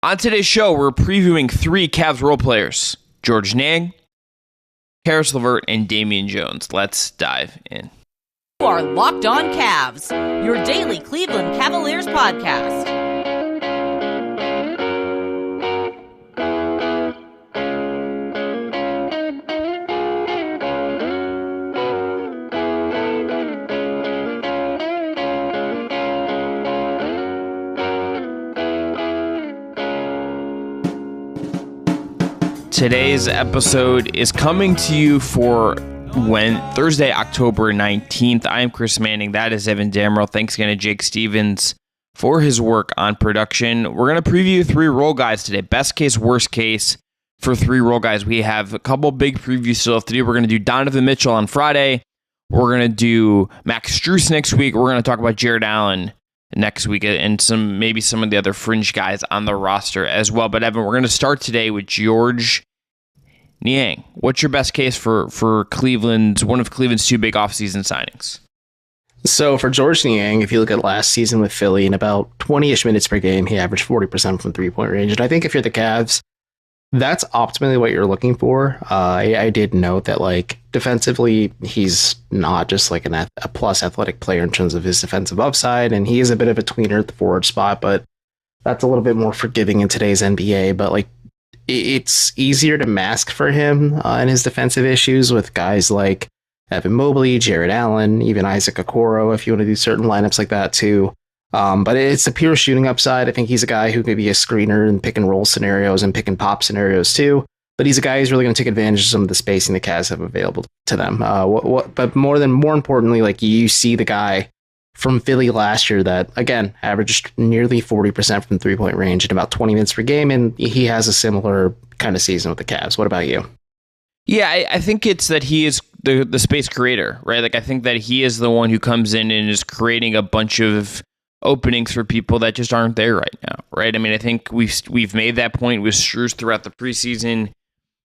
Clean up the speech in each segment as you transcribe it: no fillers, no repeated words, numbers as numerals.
On today's show, we're previewing 3 Cavs role players, Georges Niang, Caris LeVert, and Damian Jones. Let's dive in. You are Locked On Cavs, your daily Cleveland Cavaliers podcast. Today's episode is coming to you for Thursday, October 19th. I am Chris Manning. That is Evan Dammarell. Thanks again to Jake Stevens for his work on production. We're going to preview 3 role guys today. Best case, worst case for 3 role guys. We have a couple big previews still to do. We're going to do Donovan Mitchell on Friday. We're going to do Max Strus next week. We're going to talk about Jarrett Allen next week and maybe some of the other fringe guys on the roster as well. But Evan, we're going to start today with Georges Niang. What's your best case for Cleveland's one of Cleveland's 2 big offseason signings? So for Georges Niang, if you look at last season with Philly, in about 20-ish minutes per game, he averaged 40% from three-point range. And I think if you're the Cavs, that's optimally what you're looking for. I did note that, like, defensively, he's not just like a plus athletic player in terms of his defensive upside, and he is a bit of a tweener at the forward spot, but that's a little bit more forgiving in today's NBA. But, like, it's easier to mask for him and his defensive issues with guys like Evan Mobley, Jarrett Allen, even Isaac Okoro, if you want to do certain lineups like that too. But it's a pure shooting upside. I think he's a guy who could be a screener in pick and roll scenarios and pick and pop scenarios too. But he's a guy who's really going to take advantage of some of the spacing the Cavs have available to them. But more importantly, like, you see the guy from Philly last year that, again, averaged nearly 40% from three-point range in about 20 minutes per game, and he has a similar kind of season with the Cavs. What about you? Yeah, I think it's that he is the space creator, right? Like, I think that he is the one who comes in and is creating a bunch of openings for people that just aren't there right now, right? I mean, I think we've made that point with Strus throughout the preseason,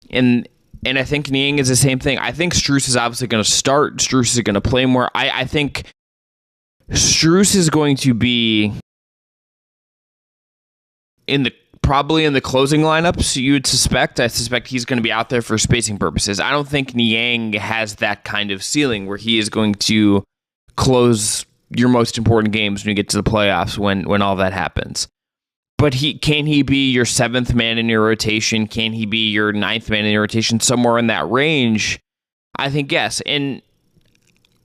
and I think Niang is the same thing. I think Strus is obviously going to start. Strus is going to play more. I think Strus is going to be probably in the closing lineups, you would suspect. I suspect he's going to be out there for spacing purposes. I don't think Niang has that kind of ceiling where he is going to close your most important games when you get to the playoffs when all that happens. But can he be your 7th man in your rotation? Can he be your 9th man in your rotation? Somewhere in that range? I think yes. And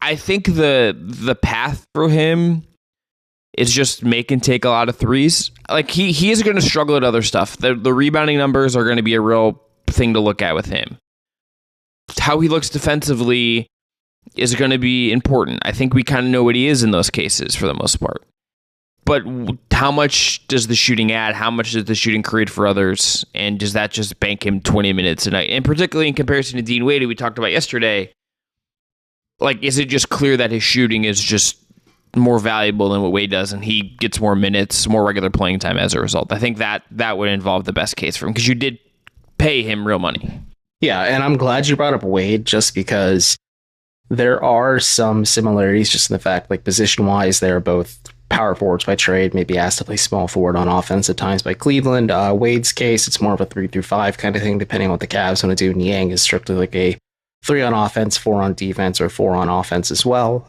I think the path for him is just make and take a lot of threes. Like, he is going to struggle at other stuff. The rebounding numbers are going to be a real thing to look at with him. How he looks defensively is going to be important. I think we kind of know what he is in those cases for the most part. But how much does the shooting add? How much does the shooting create for others? And does that just bank him 20 minutes a night? And particularly in comparison to Dean Wade, who we talked about yesterday, like, is it just clear that his shooting is just more valuable than what Wade does, and he gets more minutes, more regular playing time as a result? I think that would involve the best case for him, because you did pay him real money. Yeah, and I'm glad you brought up Wade, just because there are some similarities just in the fact, like, position-wise, they're both power forwards by trade, maybe asked to play small forward on offense at times by Cleveland. Wade's case, it's more of a 3-5 kind of thing, depending on what the Cavs want to do. Niang is strictly like a 3 on offense, 4 on defense, or 4 on offense as well.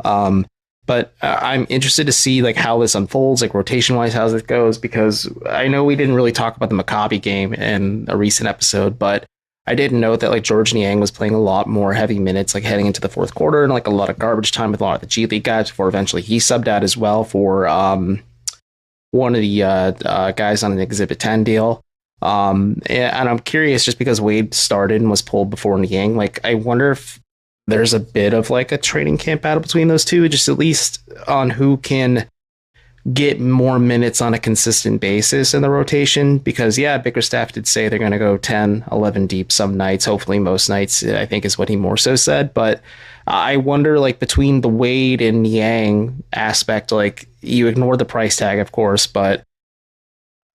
But I'm interested to see, like, how this unfolds, like, rotation-wise, how it goes, because I know we didn't really talk about the Maccabi game in a recent episode, but I did note that, like, Georges Niang was playing a lot more heavy minutes, like, heading into the fourth quarter, and, like, a lot of garbage time with a lot of the G League guys before eventually he subbed out as well for one of the guys on an Exhibit 10 deal. And I'm curious, just because Wade started and was pulled before Niang, like, I wonder if there's a bit of, like, a training camp battle between those two, just at least on who can get more minutes on a consistent basis in the rotation, because Bickerstaff did say they're going to go 10, 11 deep some nights, hopefully most nights, I think is what he more so said. But I wonder, like, between the Wade and Niang aspect, like, you ignore the price tag, of course, but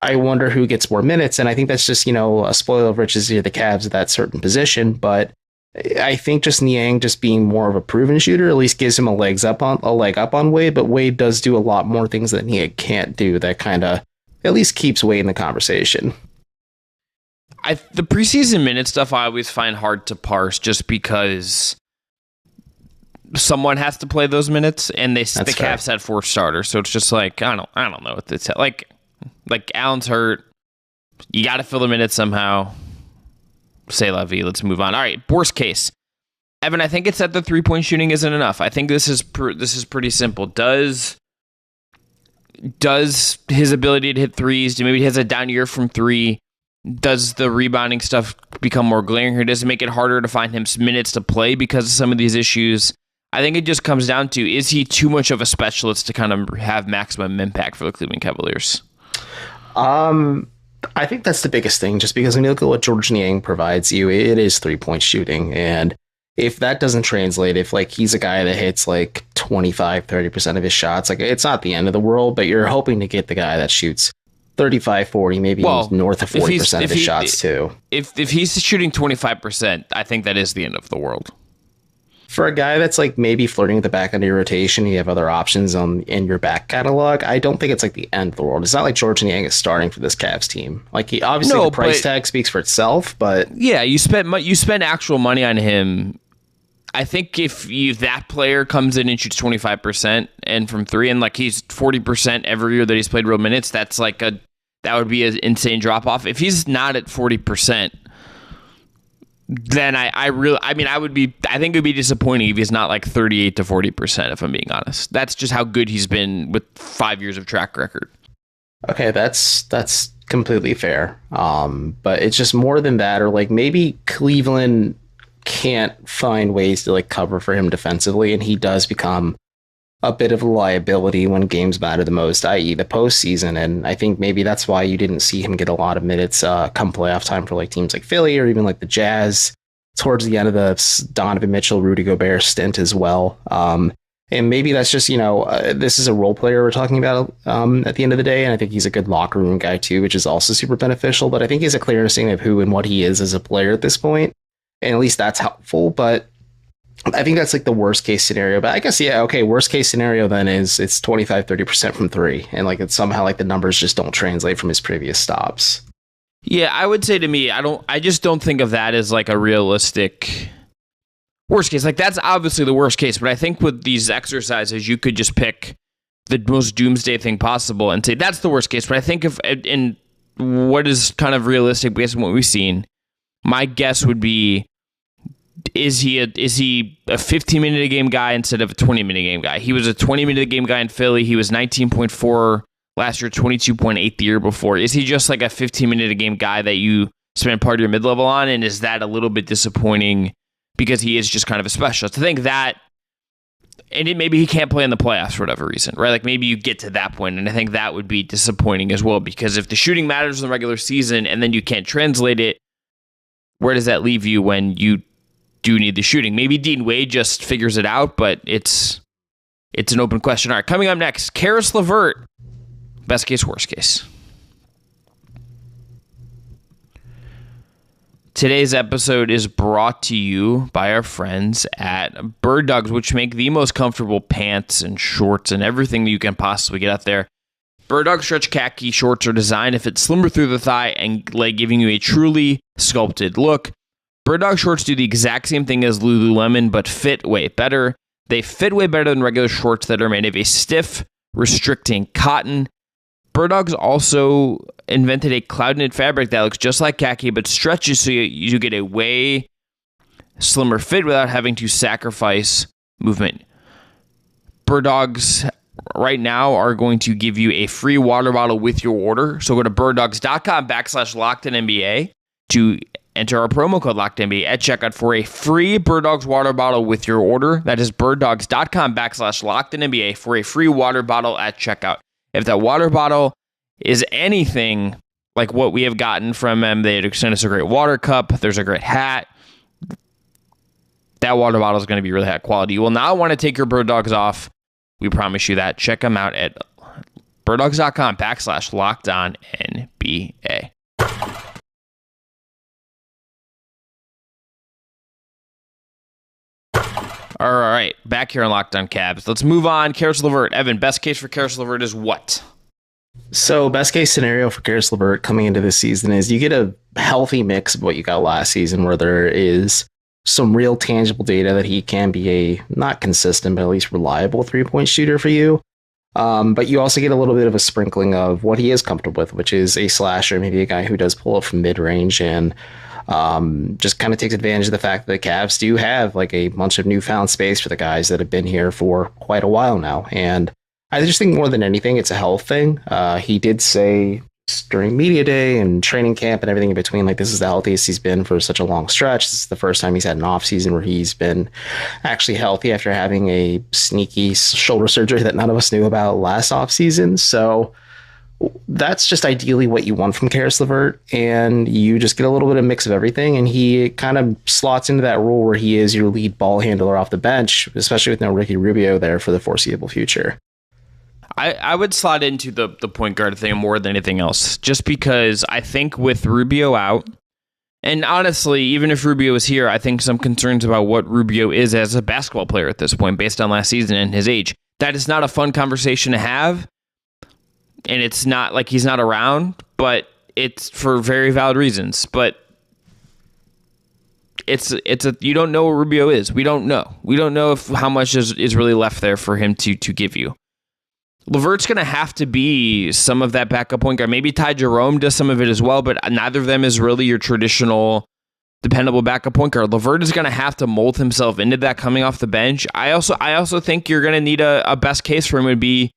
I wonder who gets more minutes. And I think that's just, a spoil of riches here, the Cavs at that certain position. But I think just Niang just being more of a proven shooter at least gives him a leg up on Wade, but Wade does do a lot more things that Niang can't do that kind of at least keeps Wade in the conversation. The preseason minute stuff I always find hard to parse just because someone has to play those minutes, and the Cavs had 4 starters, so it's just like I don't know what it's like Allen's hurt. You got to fill the minutes somehow. Say la vie. Let's move on. All right, worst case. Evan, I think it's that the 3-point shooting isn't enough. I think this is pretty simple. Does his ability to hit threes, maybe he has a down year from 3, does the rebounding stuff become more glaring here? Does it make it harder to find him minutes to play because of some of these issues? I think it just comes down to, is he too much of a specialist to kind of have maximum impact for the Cleveland Cavaliers? I think that's the biggest thing, just because when you look at what George Niang provides you, it is 3-point shooting. And if that doesn't translate, if like he's a guy that hits like 25-30% of his shots, like it's not the end of the world, but you're hoping to get the guy that shoots 35-40, maybe north of 40% of his shots too. If he's shooting 25%, I think that is the end of the world. For a guy that's like maybe flirting with the back end of your rotation, you have other options in your back catalog. I don't think it's like the end of the world. It's not like George Niang is starting for this Cavs team. Like he obviously the price tag speaks for itself, but yeah, you spend actual money on him. I think if that player comes in and shoots 25% and from 3, and like he's 40% every year that he's played real minutes, that would be an insane drop off. If he's not at 40%. Then I think it would be disappointing if he's not like 38 to 40%, if I'm being honest. That's just how good he's been with 5 years of track record. Okay, that's completely fair. But it's just more than that, or like maybe Cleveland can't find ways to like cover for him defensively, and he does become a bit of a liability when games matter the most, i.e. the postseason. And I think maybe that's why you didn't see him get a lot of minutes come playoff time for like teams like Philly or even like the Jazz towards the end of the Donovan Mitchell, Rudy Gobert stint as well. And maybe that's just, this is a role player we're talking about at the end of the day. And I think he's a good locker room guy too, which is also super beneficial. But I think he's a clear understanding of who and what he is as a player at this point. And at least that's helpful. But I think that's like the worst case scenario, but I guess, yeah, okay, worst case scenario then is it's 25-30% from 3, and like it's somehow like the numbers just don't translate from his previous stops. Yeah, I would say to me, I just don't think of that as like a realistic worst case. Like that's obviously the worst case, but I think with these exercises, you could just pick the most doomsday thing possible and say that's the worst case. But I think in what is kind of realistic based on what we've seen, my guess would be, is he a 15-minute a game guy instead of a 20-minute a game guy? He was a 20-minute a game guy in Philly. He was 19.4 last year, 22.8 the year before. Is he just like a 15-minute a game guy that you spend part of your mid-level on? And is that a little bit disappointing because he is just kind of a specialist? I think that, and maybe he can't play in the playoffs for whatever reason, right? Like maybe you get to that point, and I think that would be disappointing as well, because if the shooting matters in the regular season and then you can't translate it, where does that leave you when you do need the shooting? Maybe Dean Wade just figures it out, but it's an open question. All right, coming up next, Caris LeVert. Best case, worst case. Today's episode is brought to you by our friends at Bird Dogs, which make the most comfortable pants and shorts and everything that you can possibly get out there. Bird Dog stretch khaki shorts are designed to fit slimmer through the thigh and leg, giving you a truly sculpted look. Bird Dog shorts do the exact same thing as Lululemon, but fit way better. They fit way better than regular shorts that are made of a stiff, restricting cotton. Bird Dogs also invented a cloud knit fabric that looks just like khaki, but stretches so you get a way slimmer fit without having to sacrifice movement. Bird Dogs right now are going to give you a free water bottle with your order. So go to birddogs.com/LockedOnNBA to enter our promo code LockedOnNBA at checkout for a free Bird Dogs water bottle with your order. That is birddogs.com/LockedOnNBA for a free water bottle at checkout. If that water bottle is anything like what we have gotten from them, they sent us a great water cup. There's a great hat. That water bottle is going to be really high quality. You will not want to take your Bird Dogs off. We promise you that. Check them out at birddogs.com/LockedOnNBA. All right, back here on Locked On Cavs. Let's move on. Caris LeVert. Evan, best case for Caris LeVert is what? So best case scenario for Caris LeVert coming into this season is you get a healthy mix of what you got last season, where there is some real tangible data that he can be a not consistent, but at least reliable 3-point shooter for you. But you also get a little bit of a sprinkling of what he is comfortable with, which is a slasher, maybe a guy who does pull up from mid-range and just kind of takes advantage of the fact that the Cavs do have like a bunch of newfound space for the guys that have been here for quite a while now. And I just think more than anything, it's a health thing. He did say during media day and training camp and everything in between, like, this is the healthiest he's been for such a long stretch. This is the first time he's had an off season where he's been actually healthy after having a sneaky shoulder surgery that none of us knew about last off season. So that's just ideally what you want from Caris LeVert, and you just get a little bit of mix of everything, and he kind of slots into that role where he is your lead ball handler off the bench, especially with no Ricky Rubio there for the foreseeable future. I would slot into the point guard thing more than anything else, just because I think with Rubio out, and honestly, even if Rubio is here, I think some concerns about what Rubio is as a basketball player at this point, based on last season and his age. That is not a fun conversation to have, and it's not like he's not around, but it's for very valid reasons. But it's you don't know what Rubio is. We don't know. We don't know if how much is really left there for him to give you. LeVert's going to have to be some of that backup point guard. Maybe Ty Jerome does some of it as well, but neither of them is really your traditional dependable backup point guard. LeVert is going to have to mold himself into that coming off the bench. I also think you're going to need a best case for him would be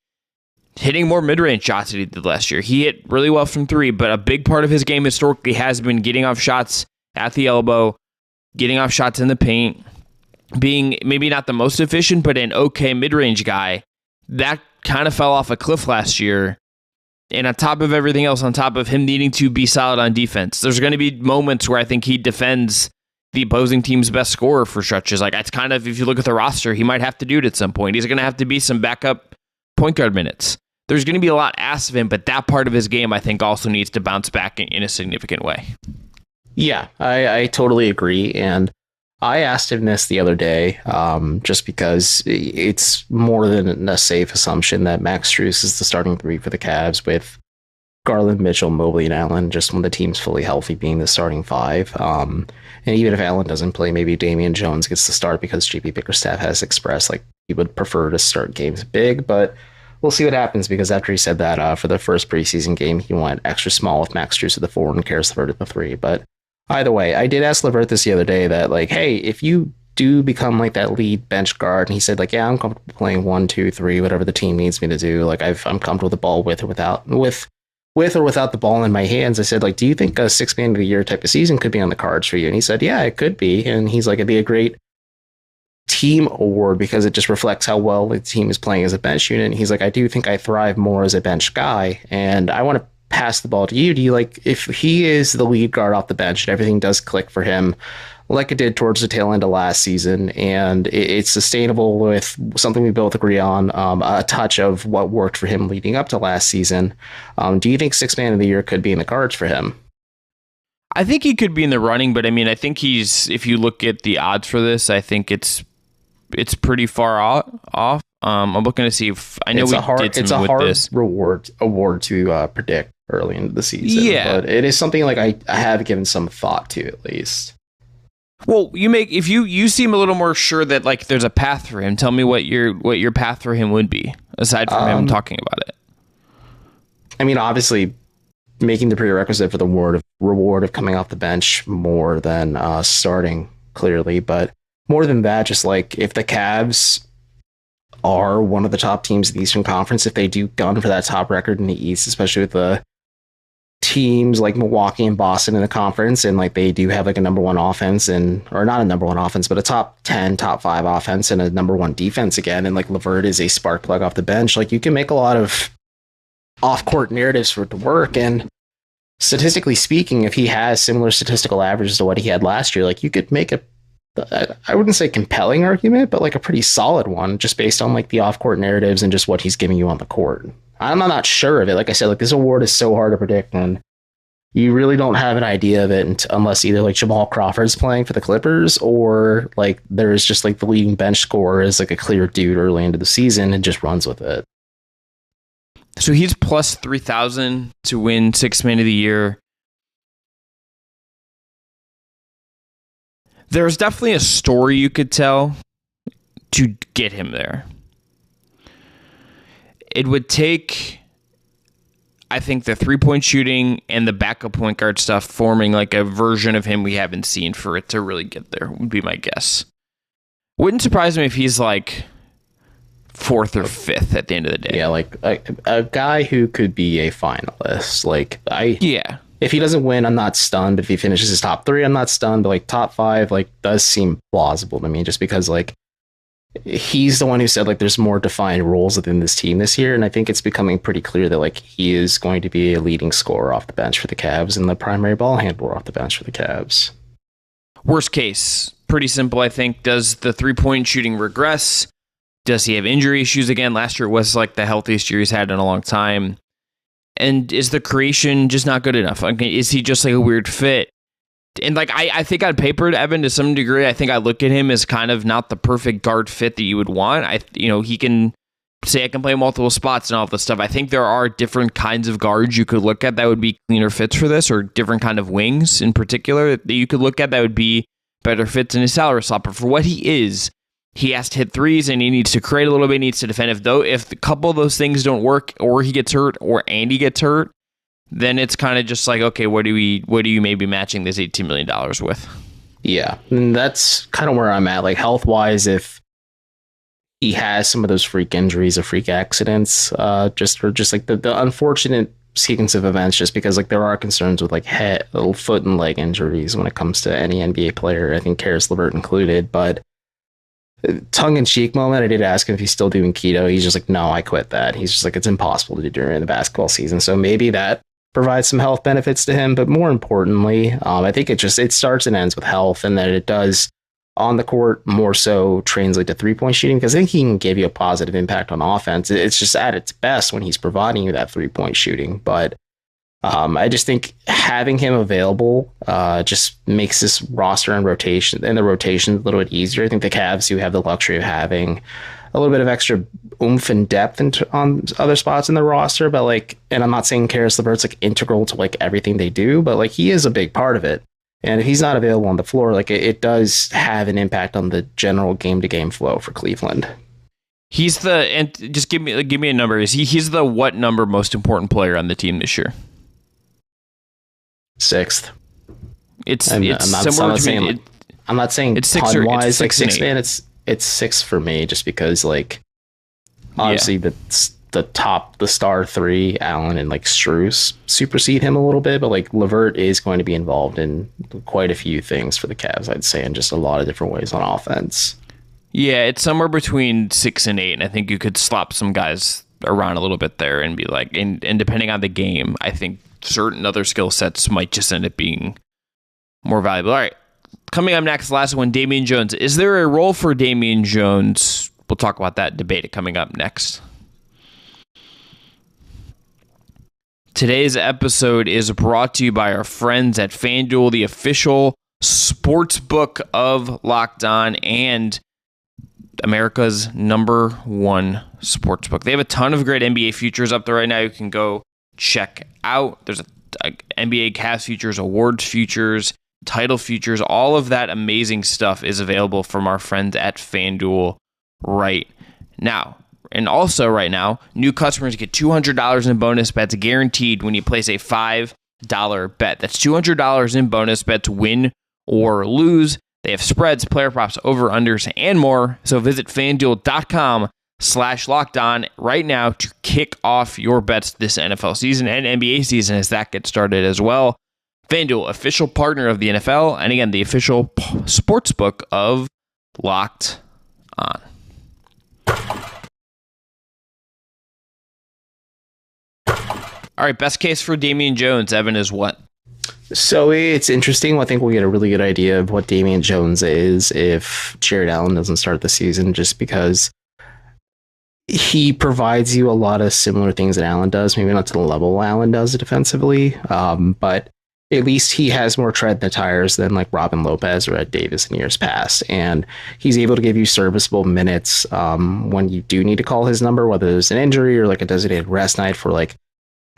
hitting more mid-range shots than he did last year. He hit really well from three, but a big part of his game historically has been getting off shots at the elbow, getting off shots in the paint, being maybe not the most efficient, but an okay mid-range guy. That kind of fell off a cliff last year. And on top of everything else, on top of him needing to be solid on defense, there's going to be moments where I think he defends the opposing team's best scorer for stretches. Like, it's kind of, if you look at the roster, he might have to do it at some point. He's going to have to be some backup point guard minutes. There's going to be a lot asked of him, but that part of his game, I think, also needs to bounce back in a significant way. Yeah, I totally agree. And I asked him this the other day, just because it's more than a safe assumption that Max Strus is the starting three for the Cavs, with Garland, Mitchell, Mobley, and Allen, just when the team's fully healthy, being the starting five. And even if Allen doesn't play, maybe Damian Jones gets the start, because JP Bickerstaff has expressed like he would prefer to start games big. But we'll see what happens, because after he said that for the first preseason game, he went extra small with Max Strus at the 4 and Caris LeVert at the 3. But either way, I did ask LeVert this the other day that, like, hey, if you do become like that lead bench guard, and he said, like, yeah, I'm comfortable playing 1, 2, 3, whatever the team needs me to do. Like, I'm comfortable with the ball with or without the ball in my hands. I said, like, do you think a 6th man of the year type of season could be on the cards for you? And he said, yeah, it could be. And he's like, it'd be a great team award because it just reflects how well the team is playing as a bench unit. And he's like, I do think I thrive more as a bench guy, and I want to pass the ball to you. Do you like, if he is the lead guard off the bench and everything does click for him like it did towards the tail end of last season, and it's sustainable with something we both agree on, a touch of what worked for him leading up to last season, do you think 6th man of the year could be in the cards for him? I think he could be in the running, but I mean, I think he's, if you look at the odds for this, I think it's pretty far off. I'm looking to see if I know it's a hard award to predict early into the season. Yeah, but it is something like I have given some thought to, at least. Well, if you seem a little more sure that, like, there's a path for him. Tell me what your path for him would be, aside from him talking about it. I mean, obviously, making the prerequisite for the reward of coming off the bench more than starting, clearly, but more than that, just like, if the Cavs are one of the top teams in the Eastern Conference, if they do gun for that top record in the East, especially with the teams like Milwaukee and Boston in the conference, and like they do have like a number one offense, or not a number one offense, but a top 10, top 5 offense and a number one defense again, and like LeVert is a spark plug off the bench, like you can make a lot of off-court narratives for it to work. And statistically speaking, if he has similar statistical averages to what he had last year, like you could make I wouldn't say compelling argument, but like a pretty solid one, just based on like the off-court narratives and just what he's giving you on the court. I'm not sure of it. Like I said, like this award is so hard to predict, and you really don't have an idea of it unless either like Jamal Crawford's playing for the Clippers, or like there's just like the leading bench scorer is like a clear dude early into the season and just runs with it. So he's plus 3,000 to win Sixth Man of the Year. There's definitely a story you could tell to get him there. It would take, I think, the three-point shooting and the backup point guard stuff forming like a version of him we haven't seen for it to really get there, would be my guess. Wouldn't surprise me if he's like fourth or fifth at the end of the day. Yeah, like a guy who could be a finalist. If he doesn't win, I'm not stunned. If he finishes his top 3, I'm not stunned. But like top 5, like does seem plausible to me, just because like he's the one who said like there's more defined roles within this team this year, and I think it's becoming pretty clear that like he is going to be a leading scorer off the bench for the Cavs and the primary ball handler off the bench for the Cavs. Worst case, pretty simple, I think. Does the three-point shooting regress? Does he have injury issues again? Last year was like the healthiest year he's had in a long time. And is the creation just not good enough? Like, is he just like a weird fit? And like I think on paper, Evan, to some degree, I think I look at him as kind of not the perfect guard fit that you would want. He can say I can play multiple spots and all this stuff. I think there are different kinds of guards you could look at that would be cleaner fits for this, or different kind of wings in particular that you could look at that would be better fits in his salary slot. But for what he is, he has to hit threes and he needs to create a little bit, he needs to defend. If a couple of those things don't work, or he gets hurt, or Andy gets hurt, then it's kind of just like, okay, what do you maybe matching this $18 million with? Yeah, and that's kind of where I'm at. Like health wise, if he has some of those freak injuries or freak accidents, just like the unfortunate sequence of events, just because like there are concerns with like head, foot and leg injuries when it comes to any NBA player. I think Caris LeVert included, but tongue-in-cheek moment, I did ask him if he's still doing keto. He's just like, no, I quit that. He's just like, it's impossible to do during the basketball season. So maybe that provides some health benefits to him. But more importantly, I think it starts and ends with health, and that it does on the court more so translate to three-point shooting, because I think he can give you a positive impact on offense. It's just at its best when he's providing you that three-point shooting. But I just think having him available just makes this roster and the rotation a little bit easier. I think the Cavs do have the luxury of having a little bit of extra oomph and depth on other spots in the roster, but like, and I'm not saying Caris LeVert's like integral to like everything they do, but like he is a big part of it. And if he's not available on the floor, like it does have an impact on the general game-to-game flow for Cleveland. And just give me a number. He's the what number most important player on the team this year? 6th. I'm not saying it's 6 or wise, like 6 man. It's 6 for me, just because like obviously the star 3, Allen and like Strus supersede him a little bit, but like LeVert is going to be involved in quite a few things for the Cavs, I'd say, in just a lot of different ways on offense. Yeah, it's somewhere between 6 and 8, and I think you could slop some guys around a little bit there and be like, and depending on the game, I think certain other skill sets might just end up being more valuable. All right, coming up next, last one, Damian Jones. Is there a role for Damian Jones? We'll talk about that debate coming up next. Today's episode is brought to you by our friends at FanDuel, the official sportsbook of Locked On and America's #1 sportsbook. They have a ton of great NBA futures up there right now. You can go check out. There's a NBA Cavs futures, awards futures, title futures. All of that amazing stuff is available from our friends at FanDuel right now. And also right now, new customers get $200 in bonus bets guaranteed when you place a $5 bet. That's $200 in bonus bets, win or lose. They have spreads, player props, over-unders, and more. So visit FanDuel.com/LockedOn right now to kick off your bets this NFL season and NBA season as that gets started as well. FanDuel, official partner of the NFL, and again, the official sportsbook of Locked On. All right, best case for Damian Jones, Evan, is what? So it's interesting. I think we'll get a really good idea of what Damian Jones is if Jared Allen doesn't start the season, just because he provides you a lot of similar things that Allen does, maybe not to the level Allen does defensively. But at least he has more tread in the tires than like Robin Lopez or Ed Davis in years past. And he's able to give you serviceable minutes when you do need to call his number, whether there's an injury or like a designated rest night for like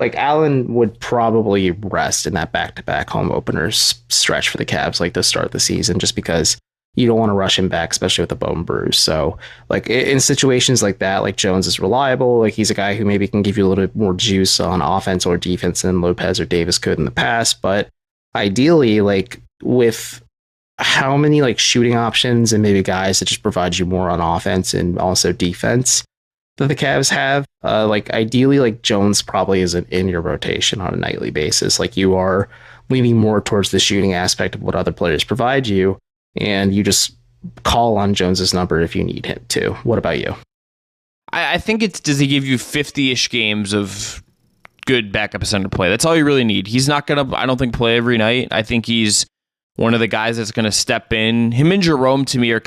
Allen would probably rest in that back-to-back home openers stretch for the Cavs, like to start the season, just because you don't want to rush him back, especially with a bone bruise. So like in situations like that, like Jones is reliable. Like he's a guy who maybe can give you a little bit more juice on offense or defense than Lopez or Davis could in the past. But ideally, like with how many like shooting options and maybe guys that just provide you more on offense and also defense that the Cavs have, like ideally, like Jones probably isn't in your rotation on a nightly basis. Like you are leaning more towards the shooting aspect of what other players provide you, and you just call on Jones's number if you need him to. What about you? I think it's, does he give you 50-ish games of good backup center play? That's all you really need. He's not going to, I don't think, play every night. I think he's one of the guys that's going to step in. Him and Jerome, to me, are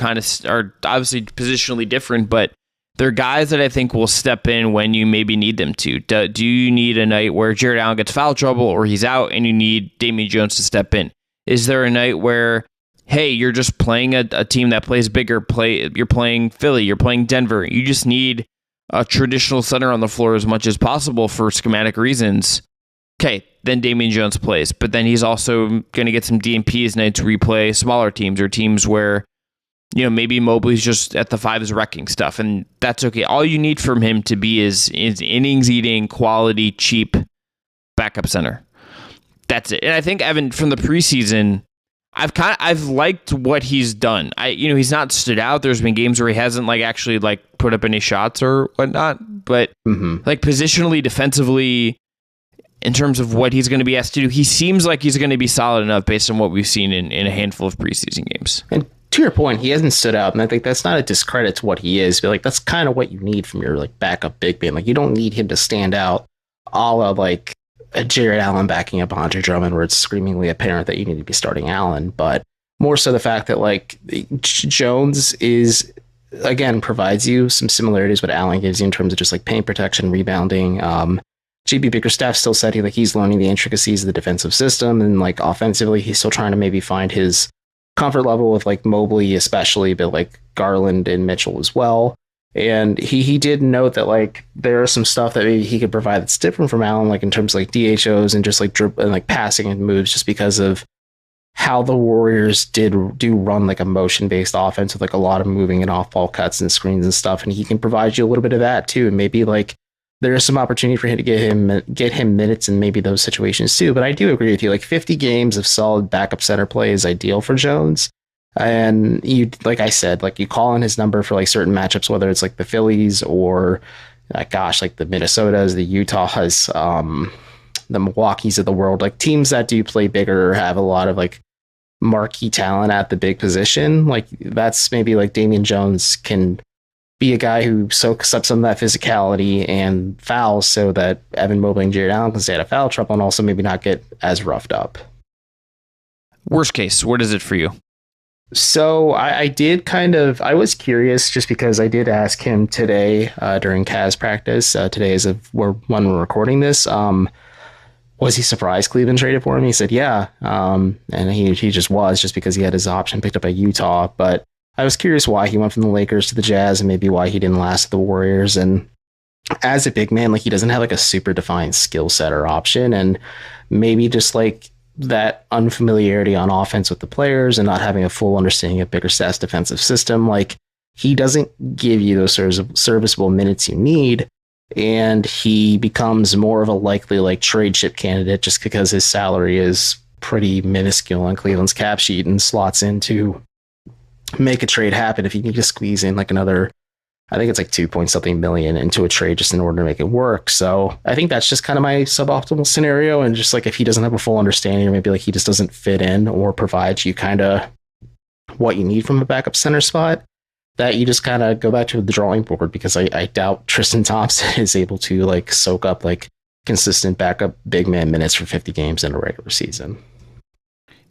obviously positionally different, but they're guys that I think will step in when you maybe need them to. Do you need a night where Jared Allen gets foul trouble or he's out and you need Damian Jones to step in? Is there a night where, hey, you're just playing a team that plays bigger, you're playing Philly, you're playing Denver, you just need a traditional center on the floor as much as possible for schematic reasons? Okay, then Damian Jones plays, but then he's also going to get some DNPs nights where you play smaller teams or teams where, you know, maybe Mobley's just at the 5 is wrecking stuff, and that's okay. All you need from him to be is innings eating, quality, cheap backup center. That's it. And I think Evan, from the preseason, I've liked what he's done. He's not stood out. There's been games where he hasn't like actually like put up any shots or whatnot, but like positionally, defensively, in terms of what he's going to be asked to do, he seems like he's going to be solid enough based on what we've seen in a handful of preseason games. And to your point, he hasn't stood out, and I think that's not a discredit to what he is, but like that's kind of what you need from your like backup big man. Like you don't need him to stand out a la like a Jared Allen backing up Andre Drummond, where it's screamingly apparent that you need to be starting Allen, but more so the fact that like Jones is, again, provides you some similarities what Allen gives you in terms of just like paint protection, rebounding. JB Bickerstaff still said he's learning the intricacies of the defensive system, and like offensively, he's still trying to maybe find his comfort level with like Mobley especially, but like Garland and Mitchell as well. And he did note that like there are some stuff that maybe he could provide that's different from Allen, like in terms of like DHOs and just like dribble and like passing and moves, just because of how the Warriors do run like a motion based offense with like a lot of moving and off ball cuts and screens and stuff. And he can provide you a little bit of that too. And maybe like there is some opportunity for him to get him minutes in maybe those situations too. But I do agree with you. Like 50 games of solid backup center play is ideal for Jones. And you, like I said, like you call on his number for like certain matchups, whether it's like the Phillies or like the Minnesotas, the Utahs, the Milwaukees of the world, like teams that do play bigger or have a lot of like marquee talent at the big position. Like that's maybe like Damian Jones can be a guy who soaks up some of that physicality and fouls so that Evan Mobley and Jared Allen can stay out of foul trouble and also maybe not get as roughed up. Worst case, what is it for you? So I was curious just because I did ask him today during Cavs practice. Today is when we're recording this. Was he surprised Cleveland traded for him? He said, yeah. And he just was, just because he had his option picked up by Utah. But I was curious why he went from the Lakers to the Jazz and maybe why he didn't last at the Warriors. And as a big man, like he doesn't have like a super defined skill set or option. And maybe just like that unfamiliarity on offense with the players and not having a full understanding of Bickerstaff's defensive system, like he doesn't give you those serviceable minutes you need, and he becomes more of a likely like trade chip candidate just because his salary is pretty minuscule on Cleveland's cap sheet and slots in to make a trade happen if you need to squeeze in like another, I think it's like 2 million into a trade just in order to make it work. So I think that's just kind of my suboptimal scenario. And just like if he doesn't have a full understanding, or maybe like he just doesn't fit in or provide you kind of what you need from a backup center spot, that you just kind of go back to the drawing board, because I doubt Tristan Thompson is able to like soak up like consistent backup big man minutes for 50 games in a regular season.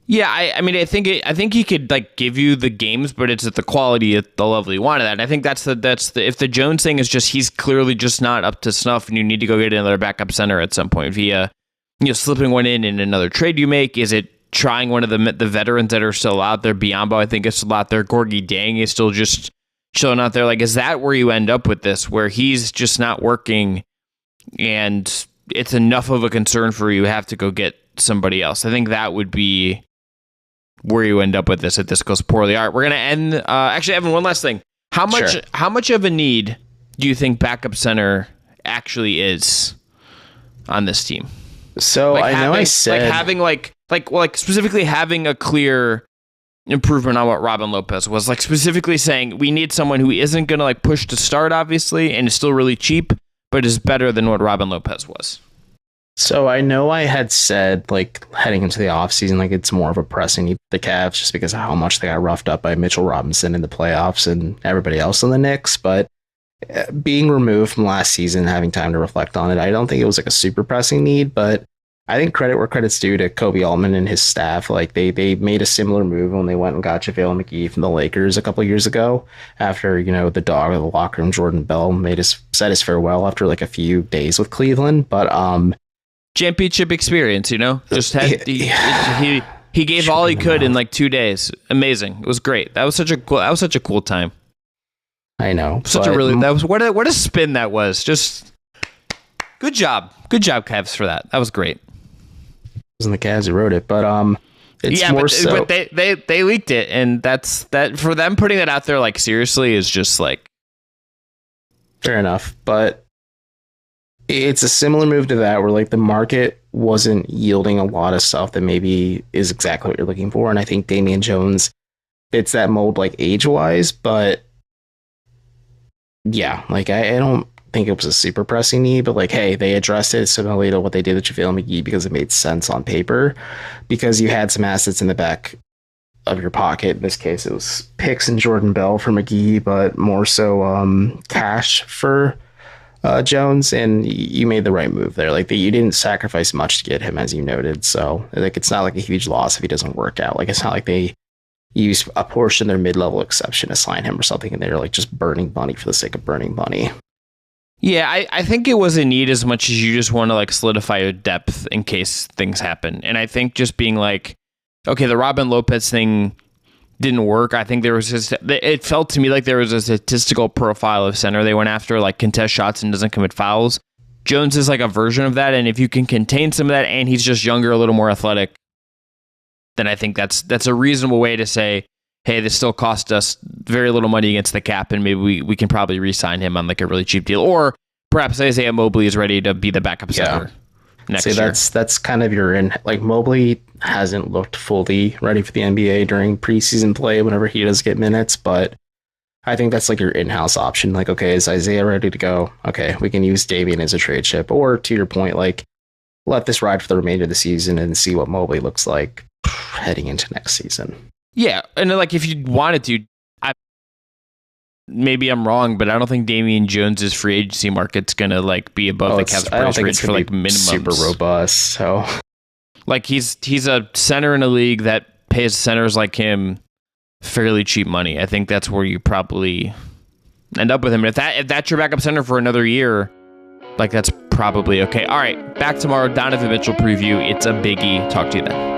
Yeah, I mean, I think he could like give you the games, but it's at the quality at the level you wanted that. And I think that's the if the Jones thing is just he's clearly just not up to snuff, and you need to go get another backup center at some point via slipping one in another trade you make? Is it trying one of the veterans that are still out there? Biombo, I think, is still out there. Gorgie Dang is still just chilling out there. Like, is that where you end up with this, where he's just not working and it's enough of a concern for you have to go get somebody else? I think that would be where you end up with this if this goes poorly. All right, we're going to end. Actually, Evan, one last thing. How much of a need do you think backup center actually is on this team? So like I said specifically having a clear improvement on what Robin Lopez was, like specifically saying we need someone who isn't going to like push to start, obviously, and is still really cheap, but is better than what Robin Lopez was. So I know I had said, like, heading into the offseason, like, it's more of a pressing need for the Cavs just because of how much they got roughed up by Mitchell Robinson in the playoffs and everybody else in the Knicks. But being removed from last season, having time to reflect on it, I don't think it was like a super pressing need. But I think credit where credit's due to Kobe Altman and his staff. Like, they made a similar move when they went and got JaVale McGee from the Lakers a couple of years ago after, the dog of the locker room, Jordan Bell, said his farewell after like a few days with Cleveland. But championship experience, just had he gave all he could in like 2 days. Amazing. It was great. That was such a cool time. I know. What a spin that was. Just good job. Good job, Cavs, for that. That was great. It wasn't the Cavs who wrote it, but but they leaked it, and that's that for them putting that out there like seriously is just like fair enough. But it's a similar move to that where like the market wasn't yielding a lot of stuff that maybe is exactly what you're looking for. And I think Damian Jones fits that mold like age-wise, but yeah, like I don't think it was a super pressing need, but like, hey, they addressed it similarly to what they did with JaVale McGee because it made sense on paper because you had some assets in the back of your pocket. In this case, it was picks and Jordan Bell for McGee, but more so cash for Jones, and you made the right move there. Like you didn't sacrifice much to get him, as you noted. So like it's not like a huge loss if he doesn't work out. Like it's not like they use a portion of their mid-level exception to sign him or something, and they're like just burning money for the sake of burning money. Yeah, I think it was a need as much as you just want to like solidify your depth in case things happen. And I think just being like, okay, the Robin Lopez thing didn't work. I think it felt to me like there was a statistical profile of center. They went after like contest shots and doesn't commit fouls. Jones is like a version of that. And if you can contain some of that and he's just younger, a little more athletic, then I think that's a reasonable way to say, hey, this still cost us very little money against the cap, and maybe we can probably re-sign him on like a really cheap deal. Or perhaps Isaiah Mobley is ready to be the backup center next year. That's kind of like Mobley hasn't looked fully ready for the NBA during preseason play whenever he does get minutes, but I think that's like your in-house option. Like, okay, is Isaiah ready to go? Okay, we can use Damian as a trade chip. Or to your point, like let this ride for the remainder of the season and see what Mobley looks like heading into next season. Yeah, and like if you wanted to, maybe I'm wrong, but I don't think Damian Jones's free agency market's gonna like be above the Cavs price range for like minimums. Super robust. So, like he's a center in a league that pays centers like him fairly cheap money. I think that's where you probably end up with him. And if that's your backup center for another year, like that's probably okay. All right, back tomorrow. Donovan Mitchell preview. It's a biggie. Talk to you then.